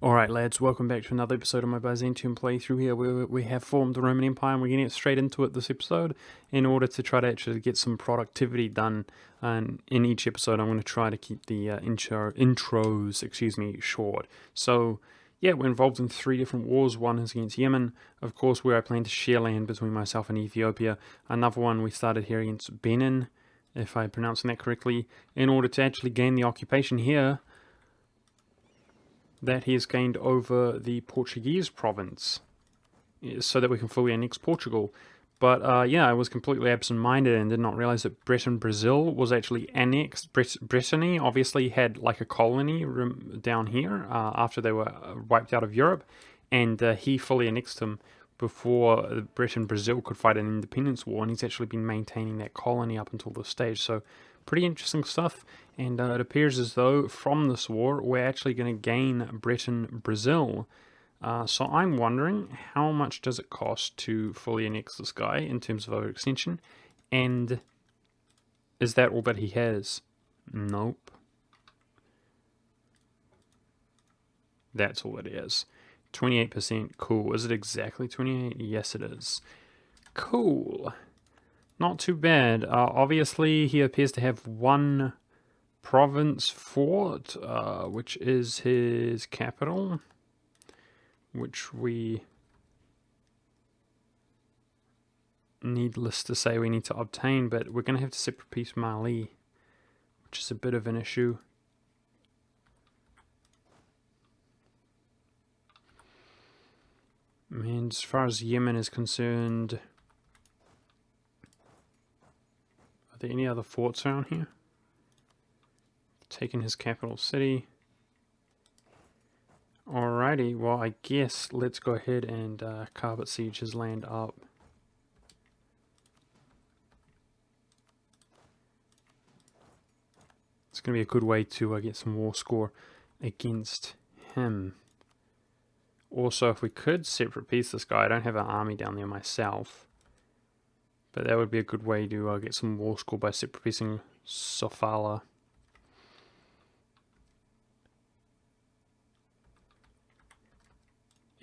Alright lads, welcome back to another episode of my Byzantium playthrough here where we have formed the Roman Empire and we're getting straight into it this episode in order to try to actually get some productivity done. And in each episode I'm going to try to keep the intros short. So yeah, we're involved in 3 different wars. One is against Yemen, of course, where I plan to share land between myself and Ethiopia. Another one we started here against Benin, if I'm pronouncing that correctly, in order to actually gain the occupation here that he has gained over the Portuguese province so that we can fully annex Portugal. But yeah, I was completely absent-minded and did not realize that Breton Brazil was actually annexed. Brittany obviously had like a colony down here after they were wiped out of Europe, and he fully annexed them before Britain Brazil could fight an independence war, and he's actually been maintaining that colony up until this stage. So pretty interesting stuff, and it appears as though from this war we're actually going to gain Britain Brazil. So I'm wondering, how much does it cost to fully annex this guy in terms of overextension, and is that all that he has? Nope. That's all it is. 28%, cool. Is it exactly 28? Yes it is. Cool. Not too bad. Obviously he appears to have one province fort, which is his capital, which we, needless to say, we need to obtain, but we're going to have to separate peace Mali, which is a bit of an issue. And as far as Yemen is concerned, are there any other forts around here? Taking his capital city. Alrighty, well I guess let's go ahead and carpet siege his land up. It's going to be a good way to get some war score against him. Also, if we could separate peace this guy, I don't have an army down there myself, but that would be a good way to get some war score by separate piecing Sofala.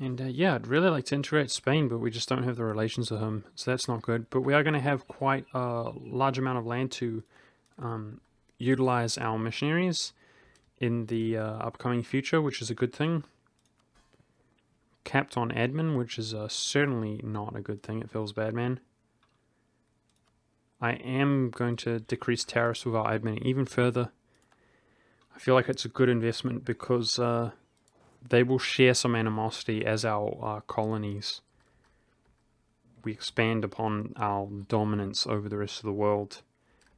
And yeah, I'd really like to integrate Spain, but we just don't have the relations with him, so that's not good. But we are going to have quite a large amount of land to utilize our missionaries in the upcoming future, which is a good thing. Capped on admin, which is certainly not a good thing. It feels bad, man. I am going to decrease tariffs with our admin even further. I feel like it's a good investment because they will share some animosity as our colonies. We expand upon our dominance over the rest of the world.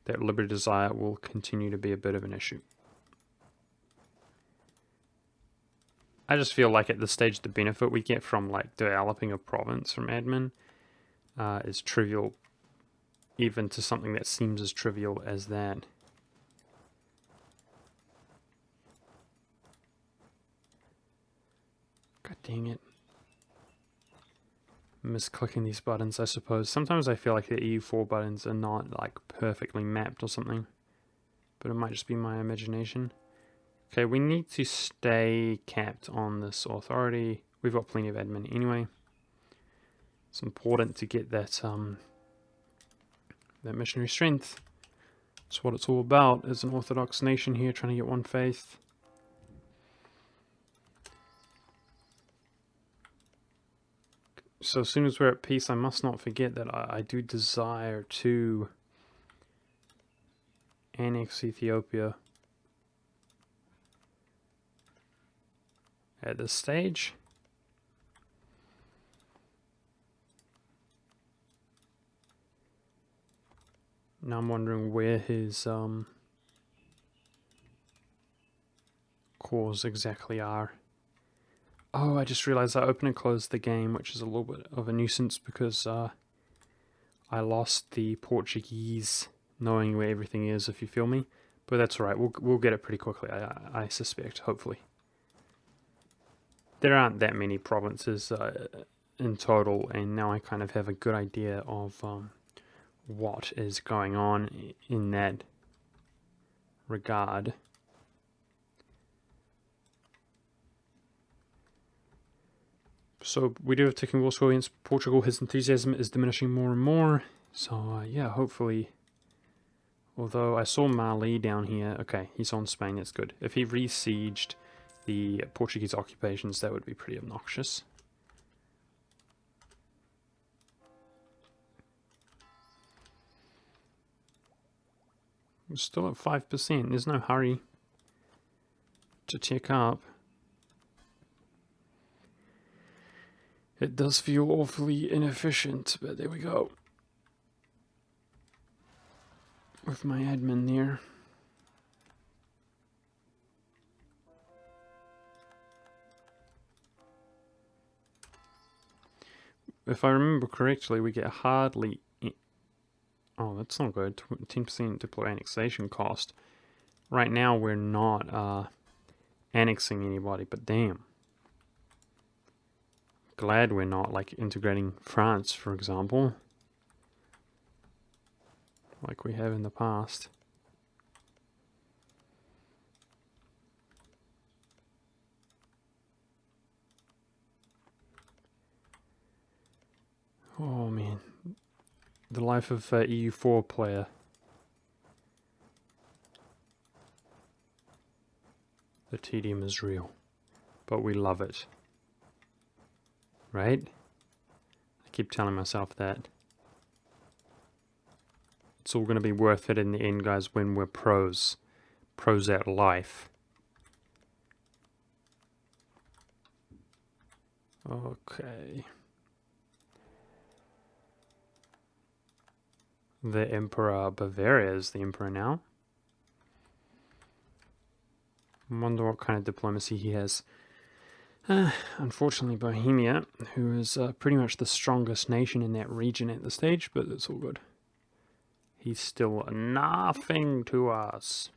That liberty desire will continue to be a bit of an issue. I just feel like at this stage the benefit we get from like developing a province from admin is trivial, even to something that seems as trivial as that. God dang it. Misclicking these buttons, I suppose. Sometimes I feel like the EU4 buttons are not like perfectly mapped or something, but it might just be my imagination. Okay, we need to stay capped on this authority. We've got plenty of admin anyway. It's important to get that that missionary strength. That's what it's all about, as an Orthodox nation here trying to get one faith. So as soon as we're at peace, I must not forget that I do desire to annex Ethiopia at this stage. Now I'm wondering where his cores exactly are. Oh, I just realized I opened and closed the game, which is a little bit of a nuisance because I lost the Portuguese knowing where everything is, if you feel me. But that's alright, we'll get it pretty quickly, I suspect, hopefully. There aren't that many provinces in total, and now I kind of have a good idea of what is going on in that regard. So we do have ticking war score against Portugal. His enthusiasm is diminishing more and more. So yeah, hopefully. Although I saw Mali down here. Okay, he's on Spain. That's good. If he re-sieged the Portuguese occupations, that would be pretty obnoxious. We're still at 5%. There's no hurry to check up. It does feel awfully inefficient, but there we go. With my admin there. If I remember correctly, we get hardly... Oh, that's not good. 10% diplo annexation cost. Right now, we're not annexing anybody, but damn. Glad we're not, like, integrating France, for example. Like we have in the past. Oh, man. The life of EU4 player. The tedium is real. But we love it. Right? I keep telling myself that. It's all going to be worth it in the end, guys, when we're pros. Pros at life. Okay. The Emperor Bavaria is the Emperor now. I wonder what kind of diplomacy he has. Unfortunately, Bohemia, who is pretty much the strongest nation in that region at this stage, but it's all good. He's still nothing to us.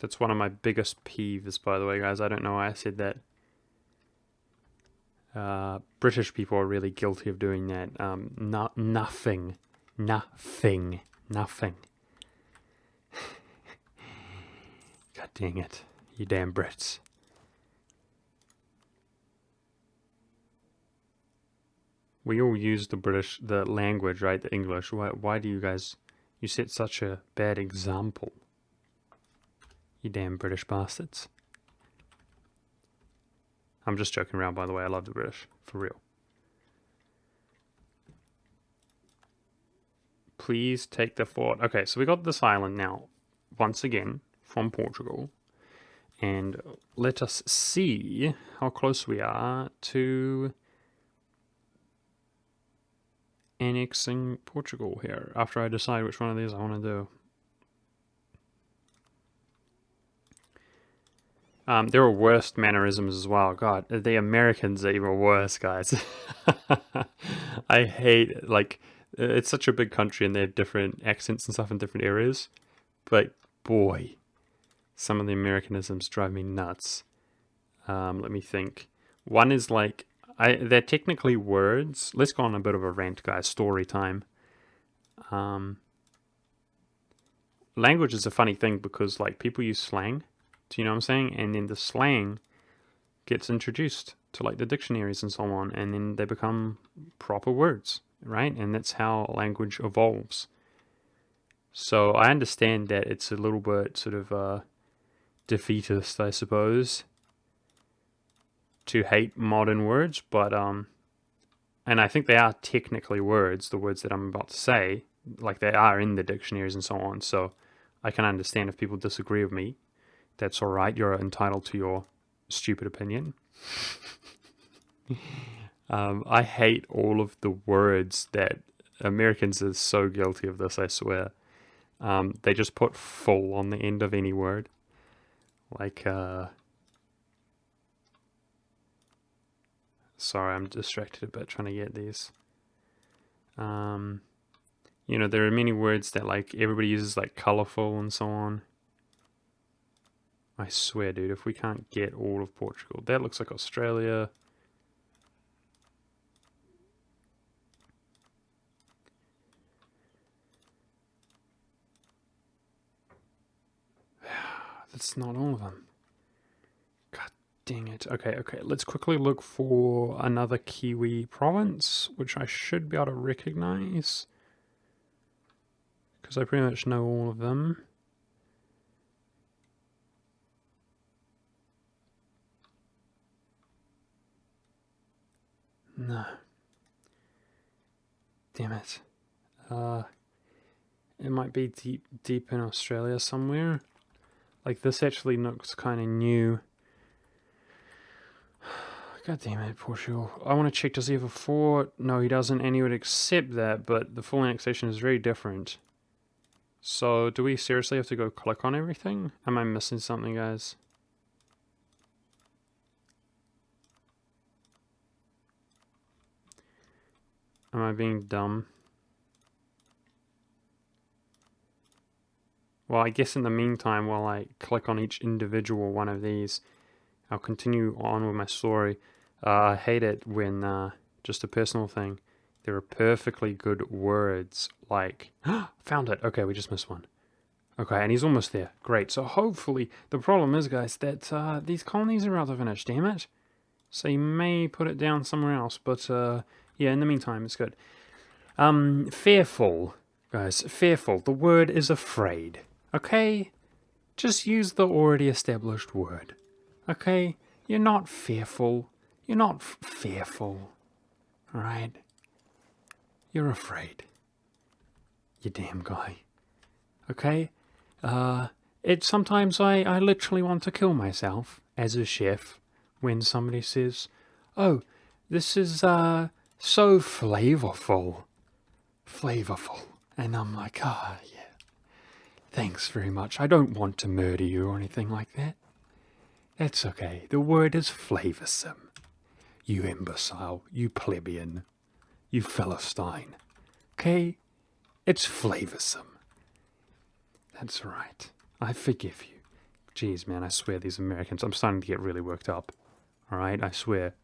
That's one of my biggest peeves, by the way, guys. I don't know why I said that. British people are really guilty of doing that. Nothing. God dang it. You damn Brits. We all use the language, right? The English. Why do you guys... You set such a bad example. You damn British bastards. I'm just joking around, by the way. I love the British. For real. Please take the fort. Okay, so we got this island now. Once again, from Portugal. And let us see how close we are to annexing Portugal here. After I decide which one of these I want to do. There are worse mannerisms as well. God, the Americans are even worse, guys. I hate, like, it's such a big country and they have different accents and stuff in different areas. But, boy, some of the Americanisms drive me nuts. Let me think. One is like, they're technically words. Let's go on a bit of a rant, guys. Story time. Language is a funny thing because, like, people use slang. Do you know what I'm saying? And then the slang gets introduced to like the dictionaries and so on, and then they become proper words, right? And that's how language evolves. So I understand that it's a little bit sort of defeatist, I suppose, to hate modern words, but and I think they are technically words, the words that I'm about to say, like they are in the dictionaries and so on. So I can understand if people disagree with me. That's all right. You're entitled to your stupid opinion. I hate all of the words that Americans are so guilty of this, I swear. They just put full on the end of any word. Like, sorry, I'm distracted a bit trying to get these. You know, there are many words that like everybody uses, like colorful and so on. I swear, dude, if we can't get all of Portugal. That looks like Australia. That's not all of them. Dang it. Okay, okay. Let's quickly look for another Kiwi province, which I should be able to recognize. Because I pretty much know all of them. No. Damn it. It might be deep in Australia somewhere. Like, this actually looks kind of new. God damn it, Portugal. I want to check, does he have a fort? No, he doesn't, and he would accept that, but the full annexation is very different. So, do we seriously have to go click on everything? Am I missing something, guys? Am I being dumb? Well, I guess in the meantime, while I click on each individual one of these, I'll continue on with my story. I hate it when, just a personal thing, there are perfectly good words like, found it. Okay, we just missed one. Okay, and he's almost there. Great. So hopefully, the problem is, guys, that these colonies are about to finish, damn it. So you may put it down somewhere else, but yeah, in the meantime, it's good. Fearful, guys, fearful. The word is afraid. Okay? Just use the already established word. Okay? You're not fearful. You're not fearful. Alright? You're afraid. You damn guy. Okay? Sometimes I literally want to kill myself as a chef when somebody says, "Oh, this is so flavorful." Flavorful. And I'm like, yeah. Thanks very much. I don't want to murder you or anything like that. That's okay. The word is flavoursome. You imbecile. You plebeian. You Philistine. Okay? It's flavoursome. That's right. I forgive you. Jeez, man, I swear these Americans, I'm starting to get really worked up. Alright, I swear.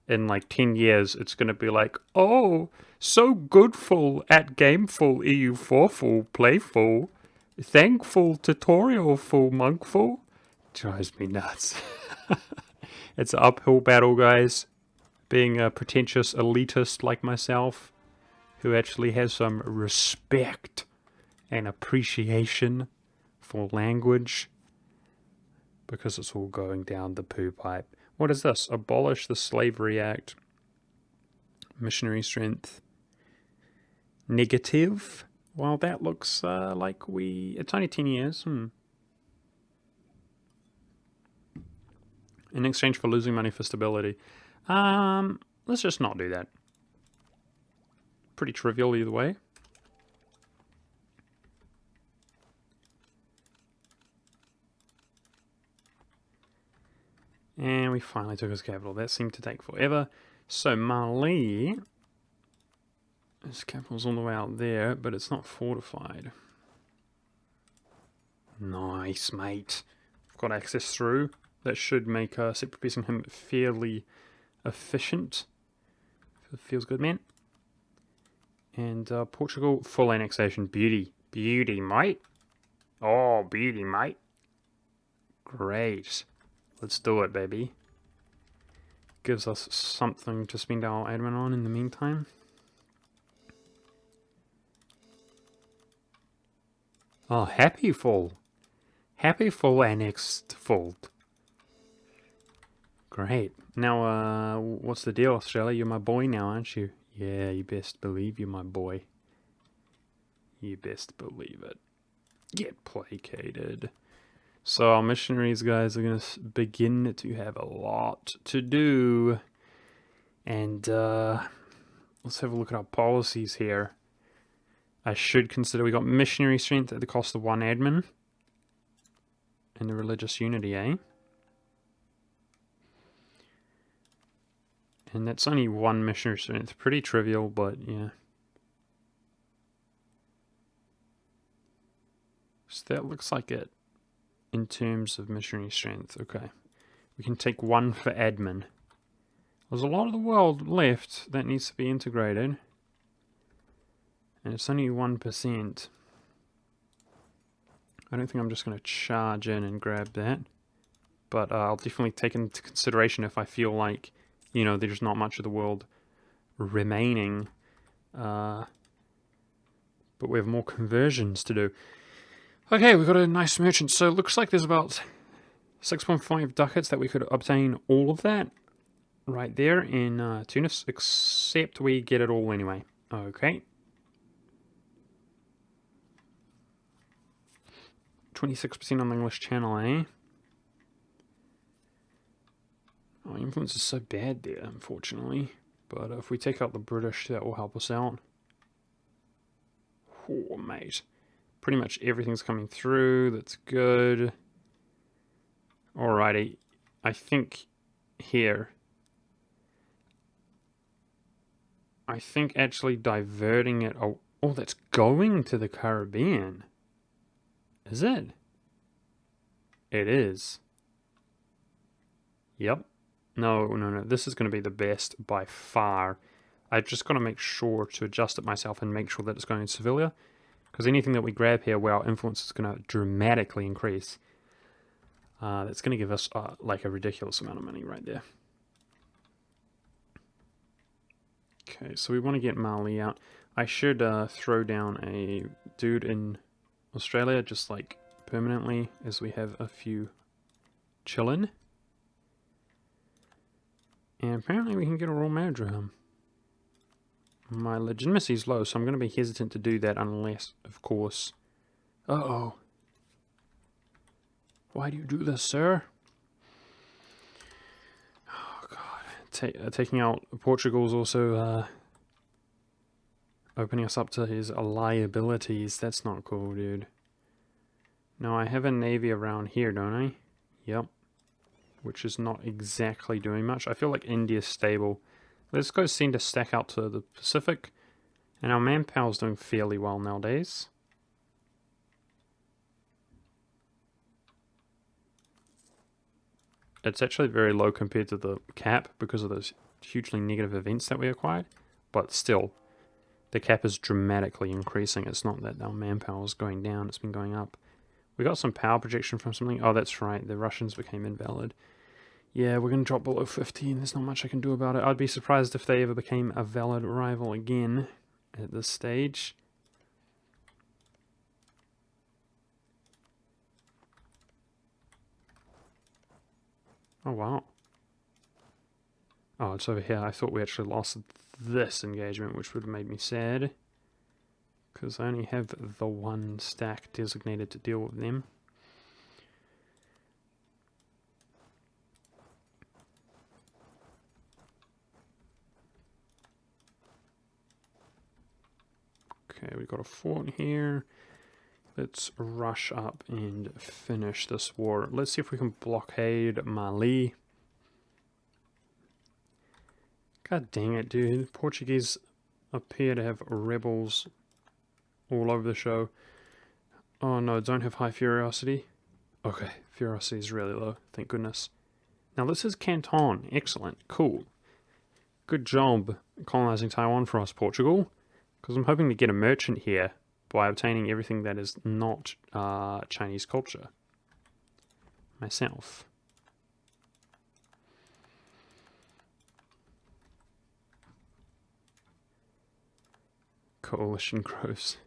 In like 10 years, it's going to be like, oh, so goodful at gameful, EU4ful, playful, thankful, tutorialful, monkful. Drives me nuts. It's an uphill battle, guys. Being a pretentious elitist like myself, who actually has some respect and appreciation for language, because it's all going down the poo pipe. What is this? Abolish the Slavery Act. Missionary strength. Negative. Well, that looks like it's only 10 years. In exchange for losing money for stability. Let's just not do that. Pretty trivial either way. And we finally took his capital. That seemed to take forever. So Mali, his capital's all the way out there, but it's not fortified. Nice, mate. Got access through. That should make separate piecing him fairly efficient. Feels good, man. And Portugal, full annexation. Beauty. Beauty, mate. Oh, beauty, mate. Great. Let's do it, baby. Gives us something to spend our admin on in the meantime. Oh, happy full. Happy full annexed full. Great. Now, what's the deal, Australia? You're my boy now, aren't you? Yeah, you best believe you're my boy. You best believe it. Get placated. So our missionaries, guys, are going to begin to have a lot to do. And let's have a look at our policies here. I should consider we got missionary strength at the cost of one admin. And the religious unity, eh? And that's only one missionary strength. Pretty trivial, but yeah. So that looks like it in terms of missionary strength. Okay. We can take one for admin. There's a lot of the world left that needs to be integrated. And it's only 1%. I don't think I'm just going to charge in and grab that. but I'll definitely take into consideration if I feel like, you know, there's not much of the world remaining. But we have more conversions to do. Okay, we've got a nice merchant. So it looks like there's about 6.5 ducats that we could obtain all of that right there in Tunis, except we get it all anyway. Okay. 26% on the English Channel, eh? Oh, influence is so bad there, unfortunately. But if we take out the British, that will help us out. Oh, mate. Pretty much everything's coming through. That's good. Alrighty. I think here... I think actually diverting it... Oh, that's going to the Caribbean. Is it? It is. Yep. No. This is going to be the best by far. I've just got to make sure to adjust it myself and make sure that it's going to Sevilla. Because anything that we grab here where our influence is going to dramatically increase, that's going to give us like a ridiculous amount of money right there. Okay, so we want to get Mali out. I should throw down a dude in Australia, just like permanently, as we have a few chillin'. And apparently we can get a royal marriage with him. My legitimacy is low, so I'm going to be hesitant to do that unless, of course... Uh-oh. Why do you do this, sir? Oh, God. Taking out Portugal is also opening us up to his liabilities. That's not cool, dude. Now, I have a navy around here, don't I? Yep. Which is not exactly doing much. I feel like India's stable. Let's go send a stack out to the Pacific. And our manpower's doing fairly well nowadays. It's actually very low compared to the cap because of those hugely negative events that we acquired. But still, the cap is dramatically increasing. It's not that our manpower is going down, it's been going up. We got some power projection from something. Oh, that's right, the Russians became invalid. Yeah, we're going to drop below 15. There's not much I can do about it. I'd be surprised if they ever became a valid rival again at this stage. Oh, wow. Oh, it's over here. I thought we actually lost this engagement, which would have made me sad. Because I only have the one stack designated to deal with them. Okay, we've got a fort here. Let's rush up and finish this war. Let's see if we can blockade Mali. God dang it, dude. Portuguese appear to have rebels all over the show. Oh no, don't have high ferocity. Okay, ferocity is really low, thank goodness. Now this is Canton. Excellent, cool. Good job colonizing Taiwan for us, Portugal. Because I'm hoping to get a merchant here by obtaining everything that is not Chinese culture. Myself. Coalition grows.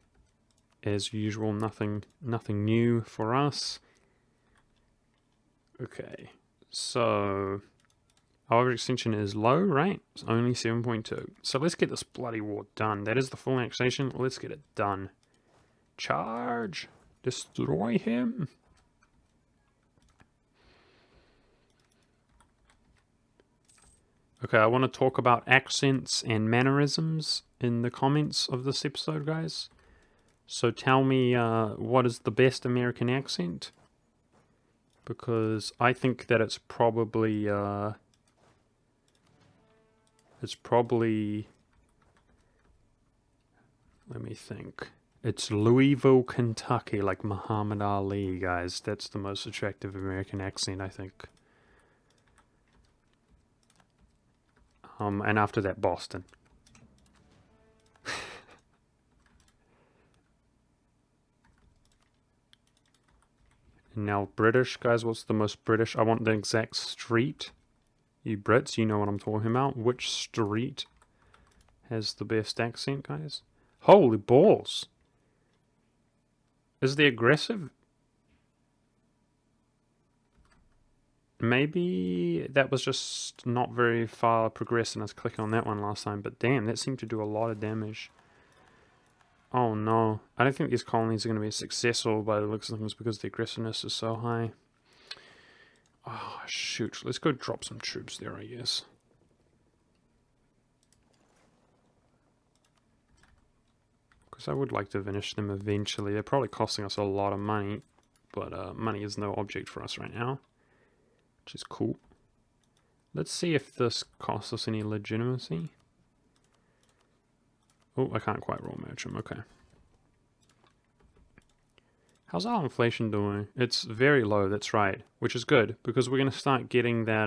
As usual, nothing new for us. Okay, so our extension is low, right? It's only 7.2. So let's get this bloody war done. That is the full annexation. Let's get it done. Charge! Destroy him! Okay, I want to talk about accents and mannerisms in the comments of this episode, guys. So tell me what is the best American accent? Because I think that it's probably... let me think. It's Louisville, Kentucky, like Muhammad Ali, guys. That's the most attractive American accent, I think. And after that, Boston. And now British, guys. What's the most British? I want the exact street. You Brits, you know what I'm talking about. Which street has the best accent, guys? Holy balls. Is the aggressive? Maybe that was just not very far progressed and I was clicking on that one last time. But damn, that seemed to do a lot of damage. Oh no. I don't think these colonies are going to be successful by the looks of things because the aggressiveness is so high. Oh, shoot. Let's go drop some troops there, I guess. Because I would like to finish them eventually. They're probably costing us a lot of money. But money is no object for us right now. Which is cool. Let's see if this costs us any legitimacy. Oh, I can't quite roll merchant. Okay. How's our inflation doing? It's very low, that's right. Which is good, because we're going to start getting that,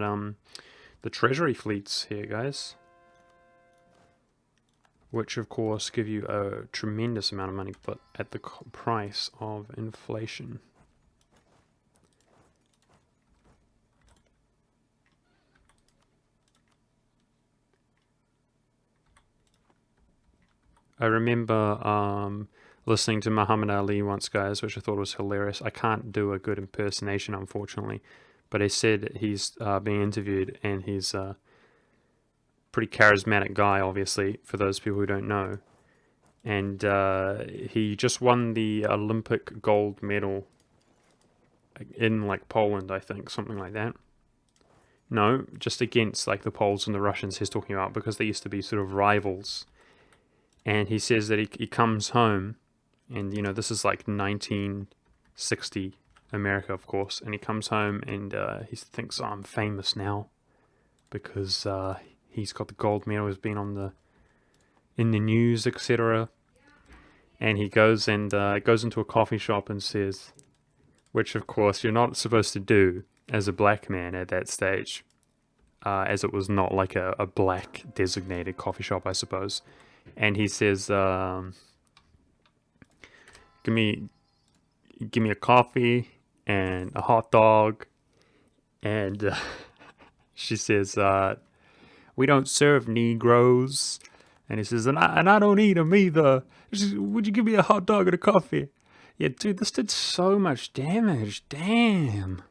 the treasury fleets here, guys. Which, of course, give you a tremendous amount of money, but at the price of inflation. I remember listening to Muhammad Ali once, guys, which I thought was hilarious. I can't do a good impersonation, unfortunately, but he said he's being interviewed and he's a pretty charismatic guy, obviously, for those people who don't know. And he just won the Olympic gold medal in, like, Poland, I think, something like that. No, just against, like, the Poles and the Russians he's talking about, because they used to be sort of rivals. And he says that he comes home, and, you know, this is like 1960 America, of course, and he comes home and he thinks, oh, I'm famous now, because he's got the gold medal, he's been in the news, etc. And he goes and goes into a coffee shop and says, which of course you're not supposed to do as a black man at that stage, as it was not like a black designated coffee shop, I suppose. And he says, give me a coffee and a hot dog. And she says, we don't serve Negroes. And he says, and I don't eat them either. She says, would you give me a hot dog and a coffee? Yeah, dude, this did so much damage. Damn.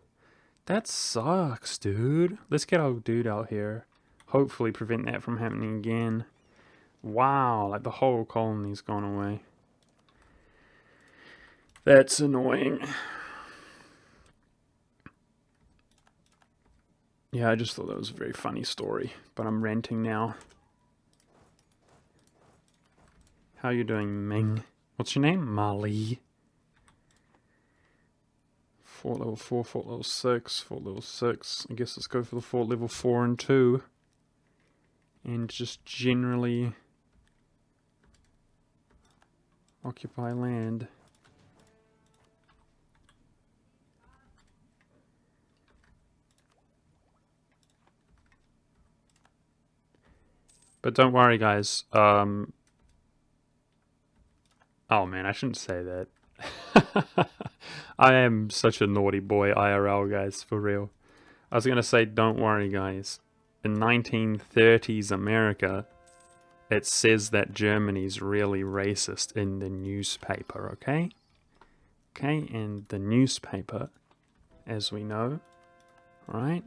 That sucks, dude. Let's get our dude out here. Hopefully prevent that from happening again. Wow, like the whole colony's gone away. That's annoying. Yeah, I just thought that was a very funny story, but I'm ranting now. How you doing, Ming? What's your name? Mali. Fort level 4, fort level 6, fort level 6. I guess let's go for the fort level 4 and 2. And just generally occupy land. But don't worry, guys. Oh man, I shouldn't say that. I am such a naughty boy, IRL, guys, for real. I was gonna say, don't worry, guys. In 1930s America, it says that Germany's really racist in the newspaper, okay? Okay, and the newspaper, as we know, right?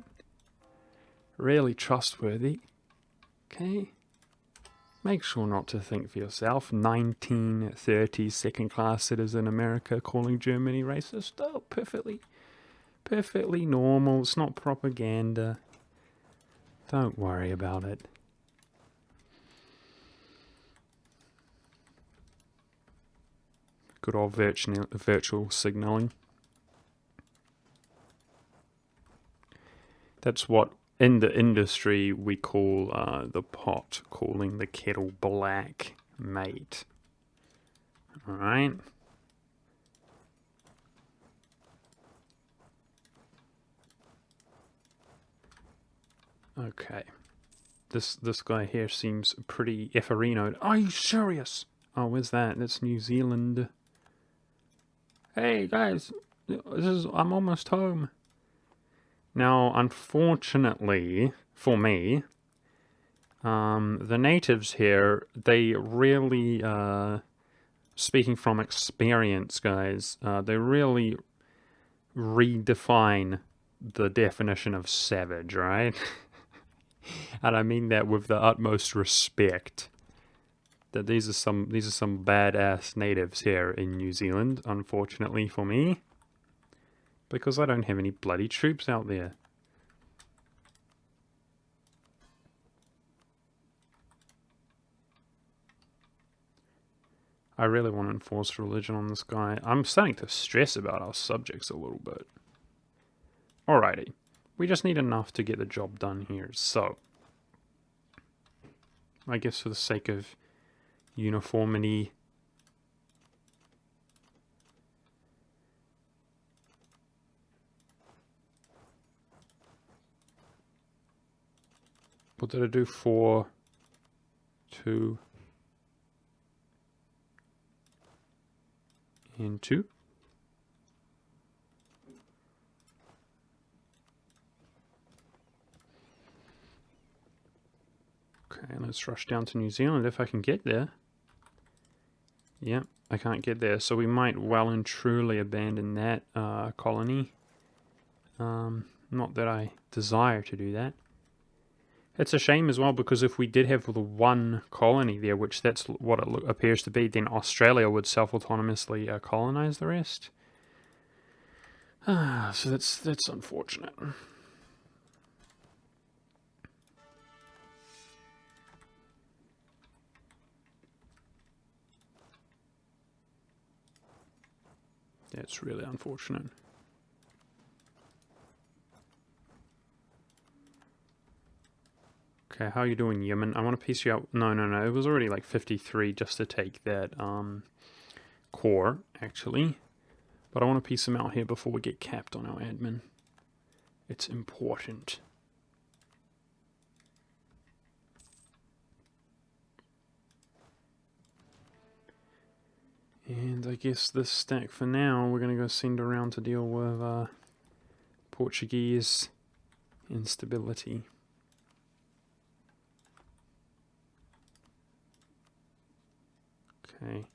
Really trustworthy, okay? Make sure not to think for yourself. 1930s second-class citizen America calling Germany racist. Oh, perfectly normal. It's not propaganda. Don't worry about it. Good old virtual signaling. That's what in the industry we call the pot calling the kettle black, mate. Alright? Okay. This guy here seems pretty efferinoed. Are you serious? Oh, where's that? That's New Zealand. Hey, guys. I'm almost home. Now, unfortunately for me, the natives here, they really, speaking from experience, guys, they really redefine the definition of savage, right? And I mean that with the utmost respect. That these are some badass natives here in New Zealand, unfortunately for me, because I don't have any bloody troops out there. I really want to enforce religion on this guy. I'm starting to stress about our subjects a little bit. Alrighty. We just need enough to get the job done here. So, I guess for the sake of uniformity, what did I do? 4, 2, and 2. Okay, let's rush down to New Zealand if I can get there. Yep, I can't get there, so we might well and truly abandon that colony. Not that I desire to do that. It's a shame as well, because if we did have the one colony there, which that's what it appears to be, then Australia would self-autonomously colonize the rest. So that's unfortunate. That's really unfortunate. Okay, how are you doing, Yemen? I want to piece you out. No. It was already like 53 just to take that core, actually. But I want to piece them out here before we get capped on our admin. It's important. And I guess this stack for now, we're going to go send around to deal with Portuguese instability. Okay,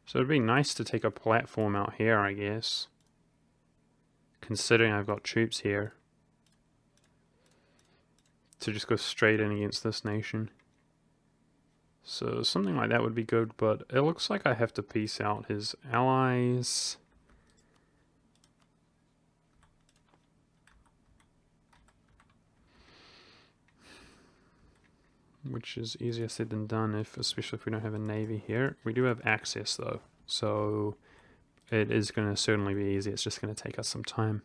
so it'd be nice to take a platform out here, I guess. Considering I've got troops here. To just go straight in against this nation. So something like that would be good, but it looks like I have to piece out his allies. Which is easier said than done, especially if we don't have a navy here. We do have access though, so it is going to certainly be easy. It's just going to take us some time.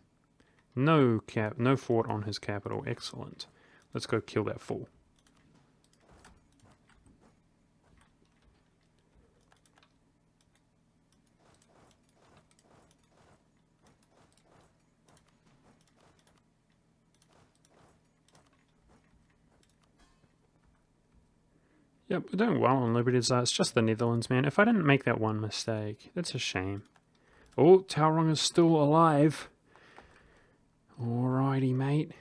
No fort on his capital. Excellent. Let's go kill that fool. Yep, we're doing well on Liberty Desire. It's just the Netherlands, man. If I didn't make that one mistake, that's a shame. Oh, Tauranga is still alive. Alrighty, mate.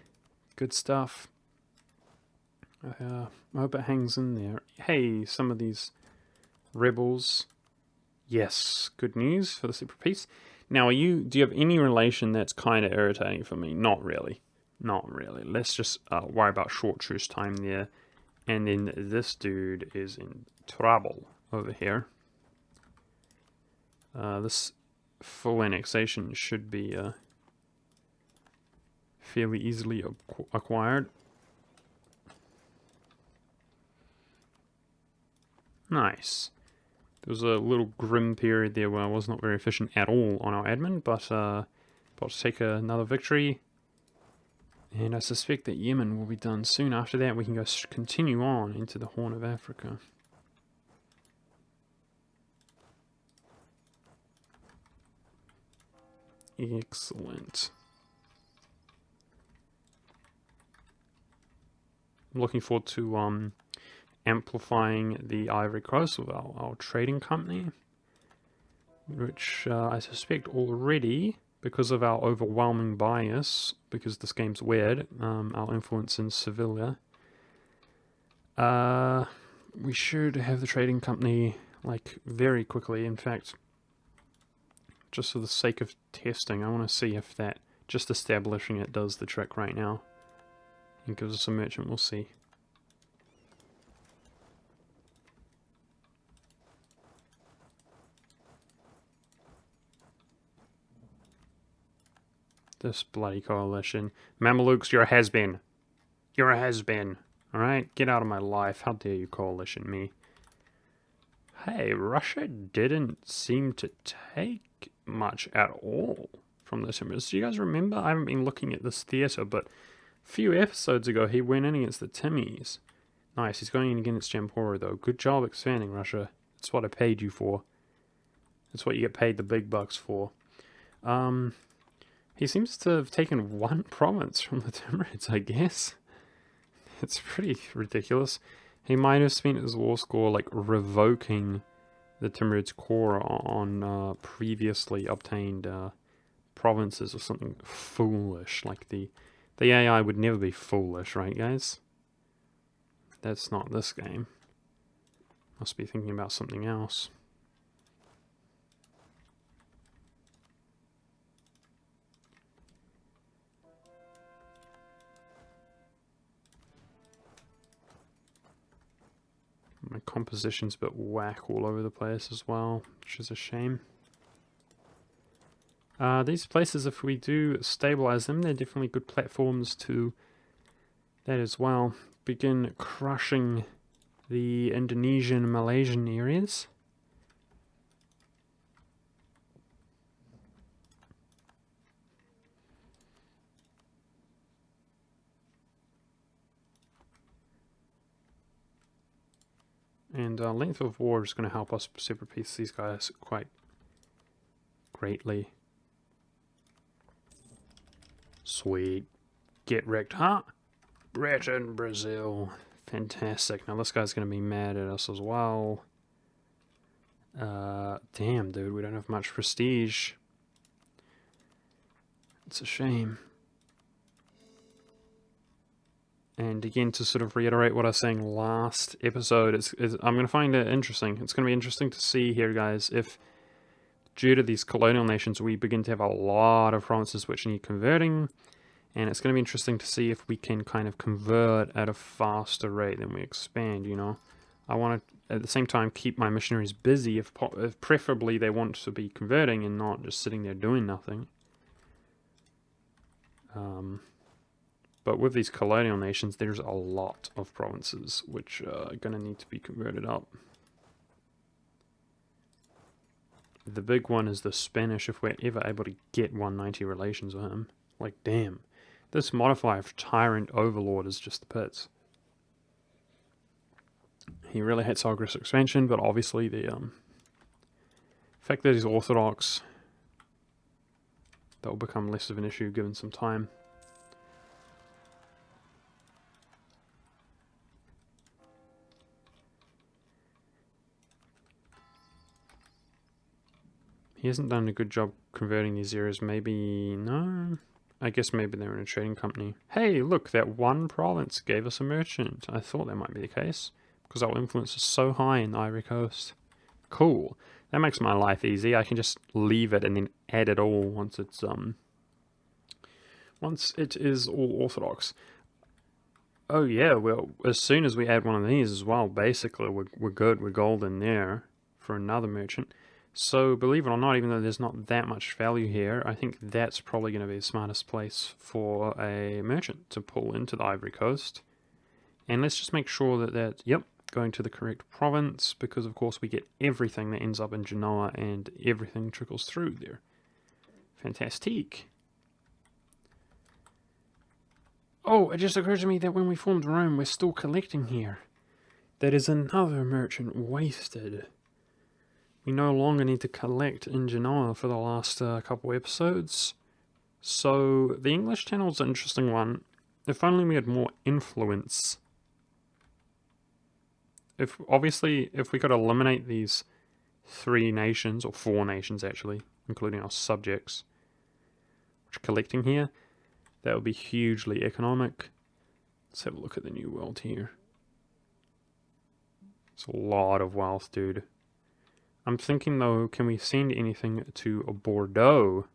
Good stuff. I hope it hangs in there. Hey, some of these rebels. Yes, good news for the separate peace. Now, do you have any relation that's kind of irritating for me? Not really. Not really. Let's just worry about short truce time there. And then this dude is in trouble over here. This full annexation should be fairly easily acquired. Nice. There was a little grim period there where I was not very efficient at all on our admin, but about to take another victory. And I suspect that Yemen will be done soon. After that, we can go continue on into the Horn of Africa. Excellent. I'm looking forward to amplifying the Ivory Coast with our trading company, which I suspect already because of our overwhelming bias, because this game's weird, our influence in Sevilla, we should have the trading company, like, very quickly. In fact, just for the sake of testing, I want to see if that, just establishing it, does the trick right now. And gives us a merchant, we'll see. This bloody coalition. Mamelukes, you're a has-been. You're a has-been. Alright, get out of my life. How dare you coalition me. Hey, Russia didn't seem to take much at all from the Timbers. Do you guys remember? I haven't been looking at this theatre, but a few episodes ago he went in against the Timmies. Nice, he's going in against Jampora though. Good job expanding, Russia. That's what I paid you for. That's what you get paid the big bucks for. He seems to have taken one province from the Timurids, I guess. It's pretty ridiculous. He might have spent his war score like revoking the Timurids' core on previously obtained provinces or something foolish. Like the AI would never be foolish, right, guys? That's not this game. Must be thinking about something else. My composition's a bit whack all over the place as well, which is a shame. These places, if we do stabilize them, they're definitely good platforms to that as well. Begin crushing the Indonesian and Malaysian areas. And length of war is going to help us super piece these guys quite greatly. Sweet. Get wrecked, huh? Britain, Brazil. Fantastic. Now this guy's going to be mad at us as well. Damn, dude, we don't have much prestige. It's a shame. And again, to sort of reiterate what I was saying last episode, I'm going to find it interesting. It's going to be interesting to see here, guys, if due to these colonial nations, we begin to have a lot of provinces which need converting. And it's going to be interesting to see if we can kind of convert at a faster rate than we expand, you know. I want to, at the same time, keep my missionaries busy, if preferably they want to be converting and not just sitting there doing nothing. But with these colonial nations, there's a lot of provinces which are going to need to be converted up. The big one is the Spanish, if we're ever able to get 190 relations with him. Like, damn. This modifier of Tyrant Overlord is just the pits. He really hates our aggressive expansion, but obviously the fact that he's Orthodox, that will become less of an issue given some time. He hasn't done a good job converting these areas. Maybe, no. I guess maybe they're in a trading company. Hey, look, that one province gave us a merchant. I thought that might be the case, because our influence is so high in the Ivory Coast. Cool. That makes my life easy. I can just leave it and then add it all once it is all Orthodox. Oh yeah, well, as soon as we add one of these as well, basically we're good. We're golden there for another merchant. So, believe it or not, even though there's not that much value here, I think that's probably going to be the smartest place for a merchant to pull into the Ivory Coast. And let's just make sure that yep, going to the correct province, because of course we get everything that ends up in Genoa and everything trickles through there. Fantastique. Oh, it just occurred to me that when we formed Rome, we're still collecting here. That is another merchant wasted. We no longer need to collect in Genoa for the last couple episodes. So, the English Channel's an interesting one. If only we had more influence. Obviously, if we could eliminate these 3 nations, or 4 nations actually, including our subjects, collecting here. That would be hugely economic. Let's have a look at the New World here. It's a lot of wealth, dude. I'm thinking though, can we send anything to Bordeaux?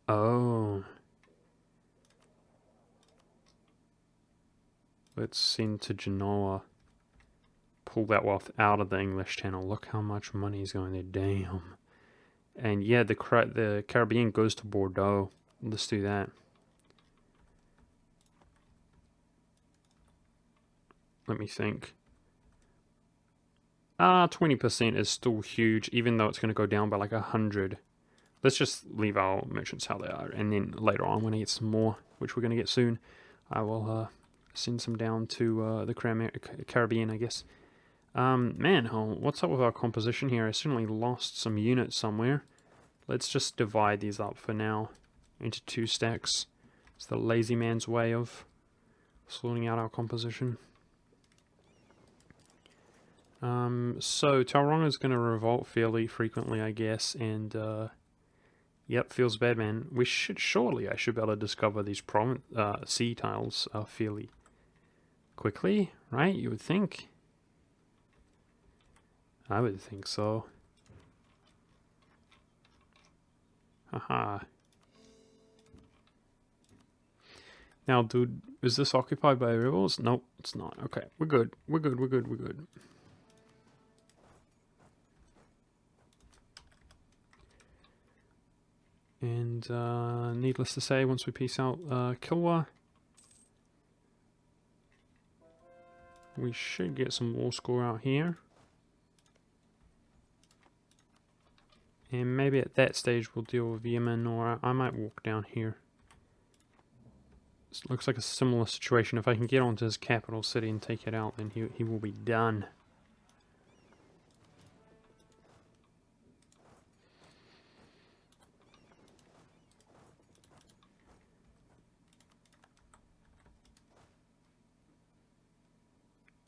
Oh. Let's send to Genoa. Pull that wealth out of the English Channel. Look how much money is going there. Damn. And yeah, the Caribbean goes to Bordeaux. Let's do that. Let me think. 20% is still huge, even though it's going to go down by like 100. Let's just leave our merchants how they are, and then later on when I get some more, which we're going to get soon, I will send some down to the Caribbean, I guess. Man, what's up with our composition here? I certainly lost some units somewhere. Let's just divide these up for now into 2 stacks. It's the lazy man's way of sorting out our composition. So Tauranga is going to revolt fairly frequently, I guess, and yep, feels bad, man. I should be able to discover these sea tiles fairly quickly, right? You would think. I would think so. Haha. Now, dude, is this occupied by rebels? Nope, it's not. Okay, we're good. We're good. And needless to say, once we peace out Kilwa, we should get some war score out here. And maybe at that stage we'll deal with Yemen, or I might walk down here. This looks like a similar situation. If I can get onto his capital city and take it out, then he will be done.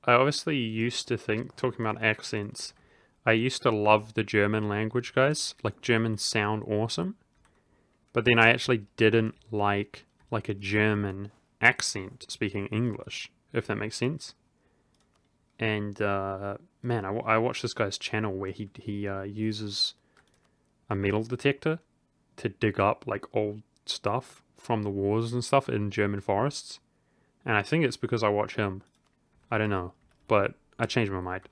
I obviously used to think, talking about accents, I used to love the German language, guys. Like, Germans sound awesome. But then I actually didn't like a German accent speaking English, if that makes sense. And, man, I watched this guy's channel where he uses a metal detector to dig up, like, old stuff from the wars and stuff in German forests. And I think it's because I watch him. I don't know, but I changed my mind.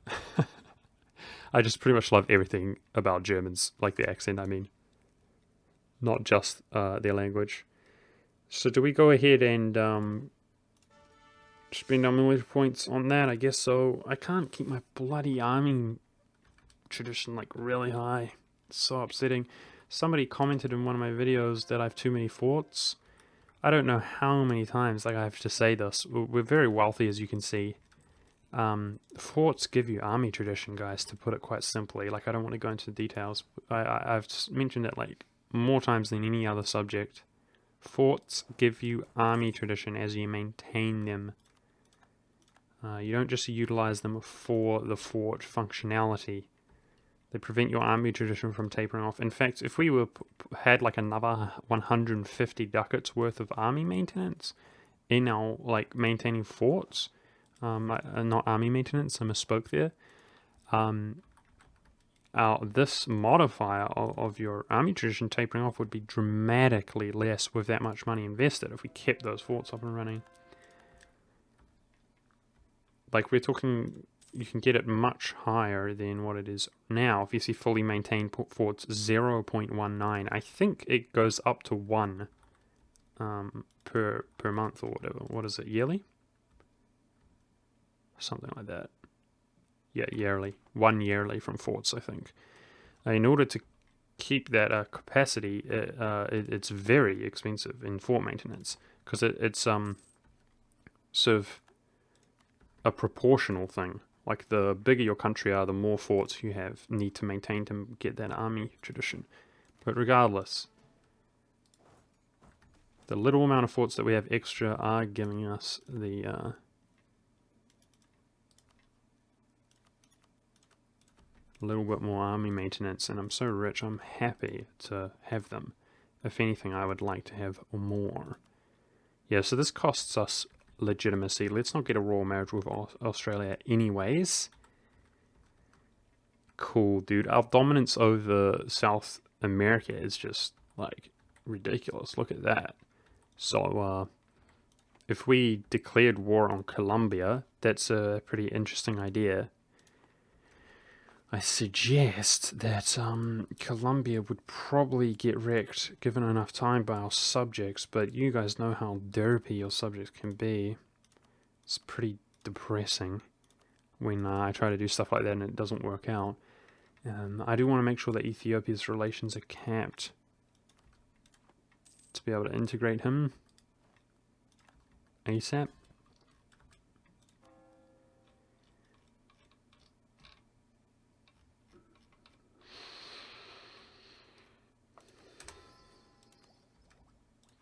I just pretty much love everything about Germans, like the accent, I mean. Not just their language. So do we go ahead and spend our military points on that? I guess so. I can't keep my bloody army tradition like really high. It's so upsetting. Somebody commented in one of my videos that I have too many forts. I don't know how many times like I have to say this. We're very wealthy, as you can see. Forts give you army tradition, guys, to put it quite simply. Like, I don't want to go into the details. I've mentioned it like more times than any other subject. Forts give you army tradition as you maintain them. You don't just utilize them for the fort functionality. They prevent your army tradition from tapering off. In fact, if we had like another 150 ducats worth of army maintenance in our like maintaining forts, not army maintenance, I misspoke there. This modifier of your army tradition tapering off would be dramatically less with that much money invested if we kept those forts up and running. Like, we're talking, you can get it much higher than what it is now. If you see fully maintained forts, 0.19. I think it goes up to 1 per month or whatever. What is it, yearly? Something like that. Yeah, yearly. 1 yearly from forts, I think. In order to keep that capacity, it's very expensive in fort maintenance, because it's sort of a proportional thing. Like, the bigger your country are, the more forts you need to maintain to get that army tradition. But regardless, the little amount of forts that we have extra are giving us the a little bit more army maintenance, and I'm so rich, I'm happy to have them. If anything, I would like to have more. Yeah, so this costs us legitimacy. Let's not get a royal marriage with Australia anyways. Cool, dude. Our dominance over South America is just, like, ridiculous. Look at that. So, if we declared war on Colombia, that's a pretty interesting idea. I suggest that Colombia would probably get wrecked given enough time by our subjects, but you guys know how derpy your subjects can be. It's pretty depressing when I try to do stuff like that and it doesn't work out. I do want to make sure that Ethiopia's relations are capped to be able to integrate him ASAP.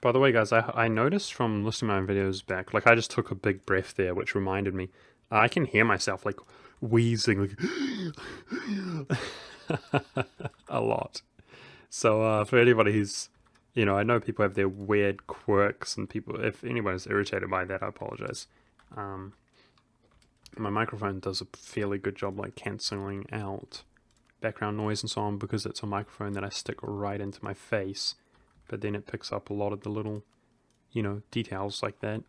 By the way, guys, I noticed from listening to my videos back, like I just took a big breath there, which reminded me, I can hear myself like wheezing like a lot. So for anybody who's, you know, I know people have their weird quirks, and people, if anybody's irritated by that, I apologize. My microphone does a fairly good job like cancelling out background noise and so on, because it's a microphone that I stick right into my face. But then it picks up a lot of the little, you know, details like that.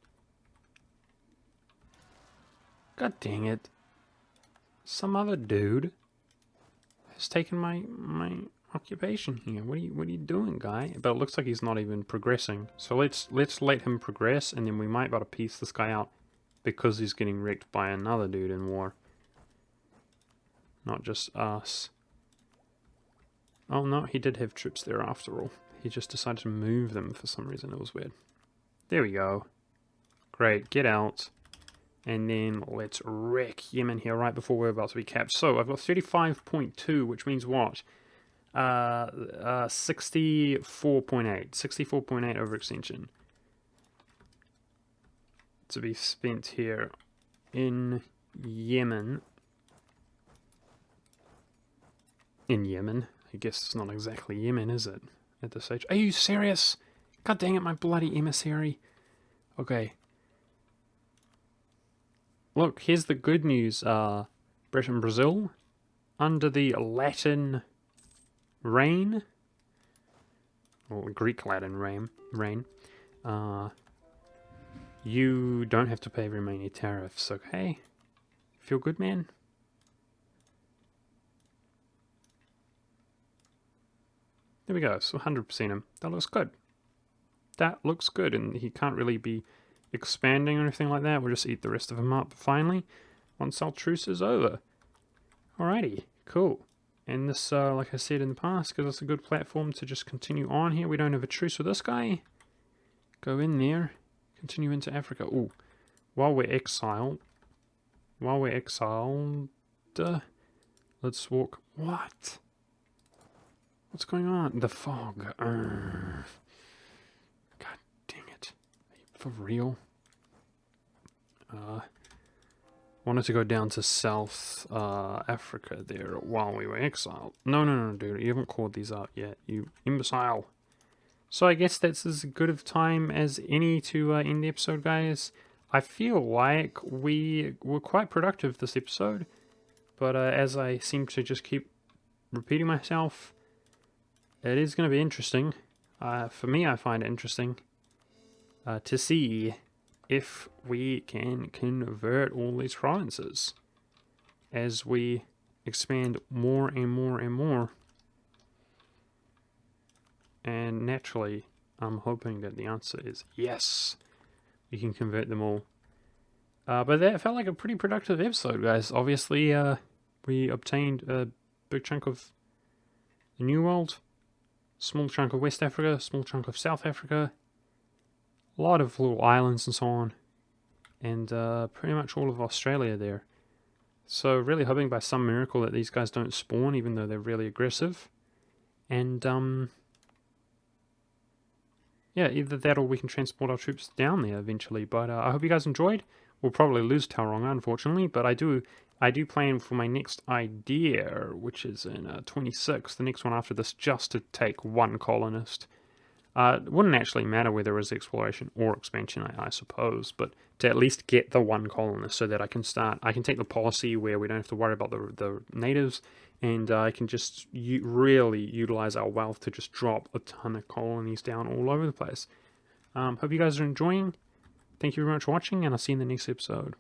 God dang it. Some other dude has taken my occupation here. What are you doing, guy? But it looks like he's not even progressing. So let's let him progress, and then we might be able to piece this guy out, because he's getting wrecked by another dude in war. Not just us. Oh no, he did have troops there after all. He just decided to move them for some reason. It was weird. There we go. Great, get out. And then let's wreck Yemen here right before we're about to be capped. So I've got 35.2, which means what? 64.8. 64.8 overextension. To be spent here in Yemen. In Yemen? I guess it's not exactly Yemen, is it? At this stage. Are you serious? God dang it, my bloody emissary. Okay. Look, here's the good news. Britain, Brazil, under the Latin reign, or Greek Latin reign, you don't have to pay Romania tariffs, okay? Feel good, man? There we go, so 100% him. That looks good. That looks good, and he can't really be expanding or anything like that. We'll just eat the rest of him up finally, once our truce is over. Alrighty, cool. And this, like I said in the past, gives us a good platform to just continue on here. We don't have a truce with this guy. Go in there, continue into Africa. Ooh, while we're exiled, let's walk. What? What's going on? The fog. God dang it. For real? Wanted to go down to South Africa there while we were exiled. No, dude. You haven't called these out yet, you imbecile. So I guess that's as good of time as any to end the episode, guys. I feel like we were quite productive this episode. But as I seem to just keep repeating myself, it is going to be interesting. For me, I find it interesting to see if we can convert all these provinces as we expand more and more and more. And naturally, I'm hoping that the answer is yes, we can convert them all. But that felt like a pretty productive episode, guys. Obviously, we obtained a big chunk of the New World, small chunk of West Africa, small chunk of South Africa, a lot of little islands and so on, and pretty much all of Australia there. So really hoping by some miracle that these guys don't spawn, even though they're really aggressive. And yeah, either that or we can transport our troops down there eventually. But I hope you guys enjoyed. We'll probably lose Tauranga, unfortunately, but I do plan for my next idea, which is in 26, the next one after this, just to take one colonist. It wouldn't actually matter whether it was exploration or expansion, I suppose, but to at least get the one colonist so that I can take the policy where we don't have to worry about the natives, and I can just really utilize our wealth to just drop a ton of colonies down all over the place. Hope you guys are enjoying. Thank you very much for watching, and I'll see you in the next episode.